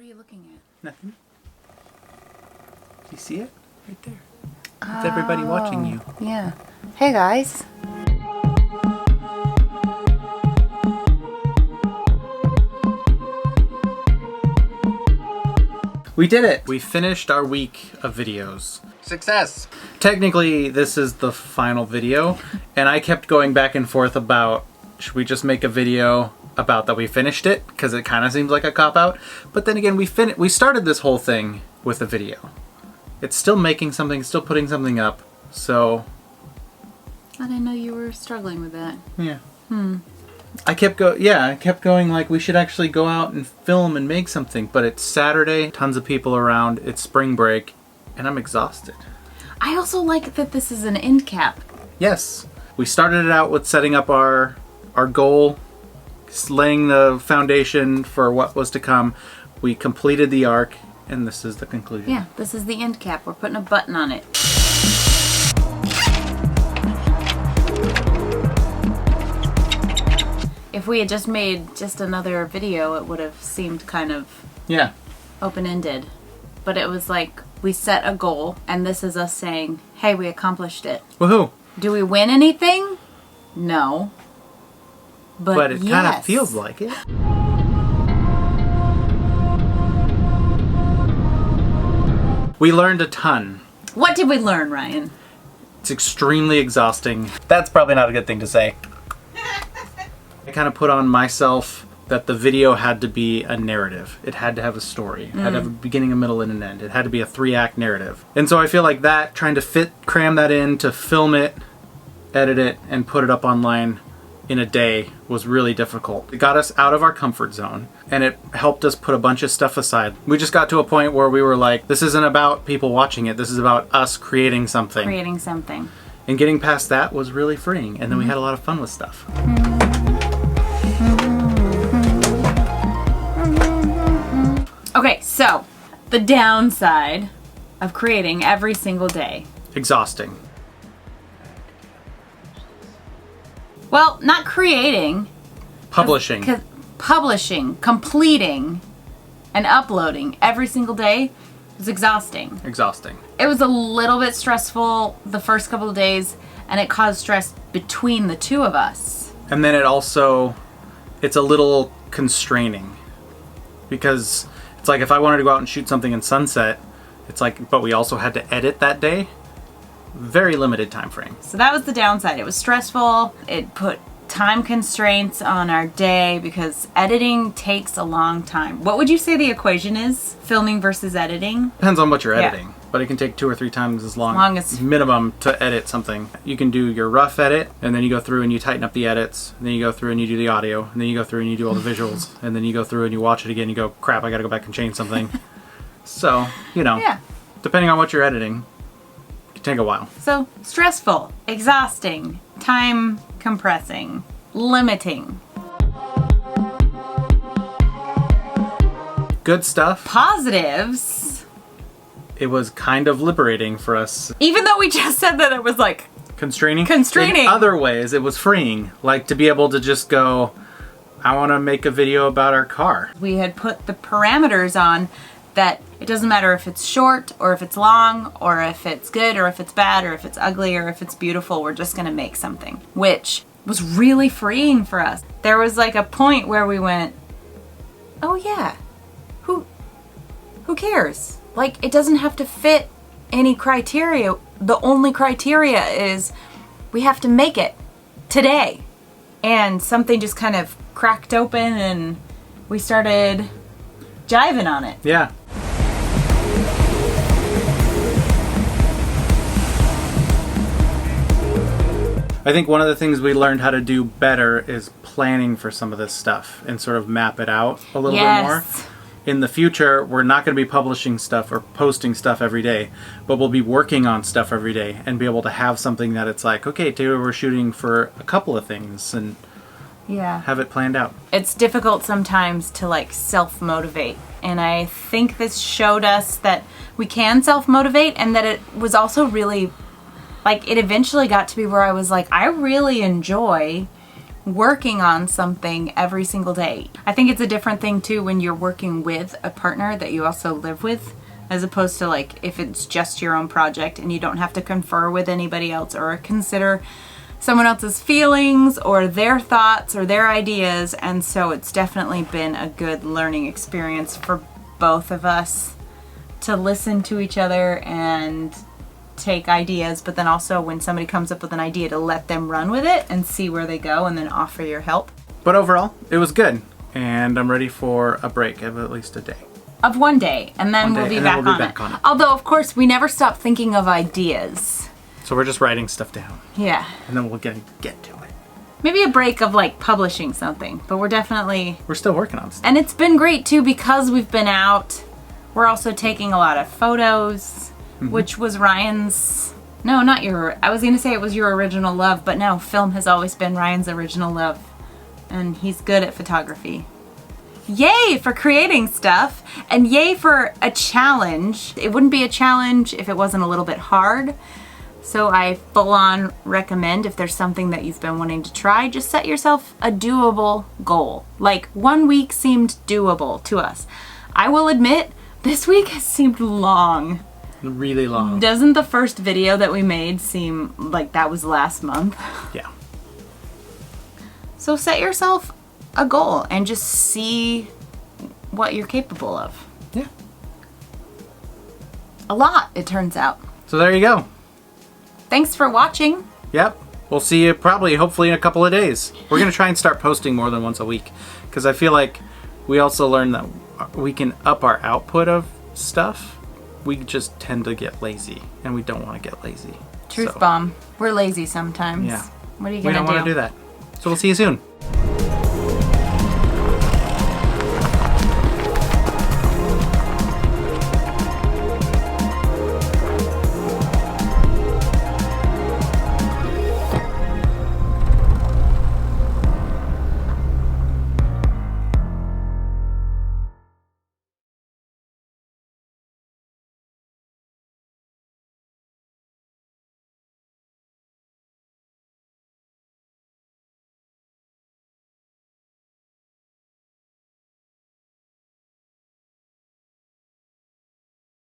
are you looking at? Nothing. Do you see it? Right there. It's everybody watching you. Yeah. Hey guys. We did it! We finished our week of videos. Success! Technically, this is the final video, and I kept going back and forth about, should we just make a video about that we finished it? Because it kind of seems like a cop-out. But then again, we started this whole thing with a video. It's still making something, still putting something up, so... I didn't know you were struggling with that. Yeah. I kept going like we should actually go out and film and make something, but it's Saturday, tons of people around, it's spring break, and I'm exhausted. I also like that this is an end cap. Yes. We started it out with setting up our goal, laying the foundation for what was to come. We completed the arc, and this is the conclusion. Yeah, this is the end cap. We're putting a button on it. If we had just made just another video, it would have seemed kind of open-ended. But it was like we set a goal, and this is us saying, hey, we accomplished it. Woohoo! Do we win anything? No. But it kind of feels like it. We learned a ton. What did we learn, Ryan? It's extremely exhausting. That's probably not a good thing to say. I kind of put on myself that the video had to be a narrative. It had to have a story. It had to have a beginning, a middle, and an end. It had to be a 3-act narrative. And so I feel like that, trying to cram that in, to film it, edit it, and put it up online in a day was really difficult. It got us out of our comfort zone, and it helped us put a bunch of stuff aside. We just got to a point where we were like, this isn't about people watching it, this is about us creating something. Creating something. And getting past that was really freeing, and then we had a lot of fun with stuff. Okay, so the downside of creating every single day. Exhausting. Well, not creating. Publishing. Publishing, completing, and uploading every single day was exhausting. Exhausting. It was a little bit stressful the first couple of days, and it caused stress between the two of us. And then it's a little constraining. Because it's like if I wanted to go out and shoot something in sunset, it's like, but we also had to edit that day. Very limited time frame. So that was the downside. It was stressful. It put time constraints on our day because editing takes a long time. What would you say the equation is? Filming versus editing? Depends on what you're editing, but it can take 2 or 3 times as long as minimum to edit something. You can do your rough edit, and then you go through and you tighten up the edits, and then you go through and you do the audio, and then you go through and you do all the visuals, and then you go through and you watch it again and you go, crap, I gotta go back and change something. So, depending on what you're editing, it can take a while. So, stressful, exhausting, time compressing, limiting. Good stuff. Positives. It was kind of liberating for us. Even though we just said that it was like... Constraining? Constraining. In other ways, it was freeing. Like to be able to just go, I want to make a video about our car. We had put the parameters on that it doesn't matter if it's short or if it's long or if it's good or if it's bad or if it's ugly or if it's beautiful. We're just going to make something, which was really freeing for us. There was like a point where we went, oh yeah, who cares? Like, it doesn't have to fit any criteria. The only criteria is we have to make it today. And something just kind of cracked open and we started jiving on it. Yeah. I think one of the things we learned how to do better is planning for some of this stuff and sort of map it out a little bit more. In the future, we're not going to be publishing stuff or posting stuff every day, but we'll be working on stuff every day and be able to have something that it's like, okay, today we're shooting for a couple of things and have it planned out. It's difficult sometimes to like self-motivate, and I think this showed us that we can self-motivate, and that it was also really, like, it eventually got to be where I was like, I really enjoy working on something every single day. I think it's a different thing too when you're working with a partner that you also live with, as opposed to like if it's just your own project and you don't have to confer with anybody else or consider someone else's feelings or their thoughts or their ideas. And so it's definitely been a good learning experience for both of us to listen to each other and take ideas, but then also when somebody comes up with an idea to let them run with it and see where they go and then offer your help. But overall, it was good, and I'm ready for a break of at least a day. Of one day, and then we'll be back on it. Although, of course, we never stop thinking of ideas. So we're just writing stuff down. Yeah. And then we'll get to it. Maybe a break of like publishing something, but we're still working on stuff. And it's been great too because we've been out. We're also taking a lot of photos, which was Ryan's. No, not your. I was going to say it was your original love, but no, film has always been Ryan's original love. And he's good at photography. Yay for creating stuff, and yay for a challenge. It wouldn't be a challenge if it wasn't a little bit hard. So I full on recommend, if there's something that you've been wanting to try, just set yourself a doable goal. Like 1 week seemed doable to us. I will admit, this week has seemed long. Really long. Doesn't the first video that we made seem like that was last month? Yeah. So set yourself a goal and just see what you're capable of. Yeah. A lot, it turns out. So there you go. Thanks for watching. Yep. We'll see you hopefully in a couple of days. We're going to try and start posting more than once a week, because I feel like we also learned that we can up our output of stuff. We just tend to get lazy, and we don't want to get lazy. Truth bomb. We're lazy sometimes. Yeah. What are you going to do? We don't want to do that. So we'll see you soon.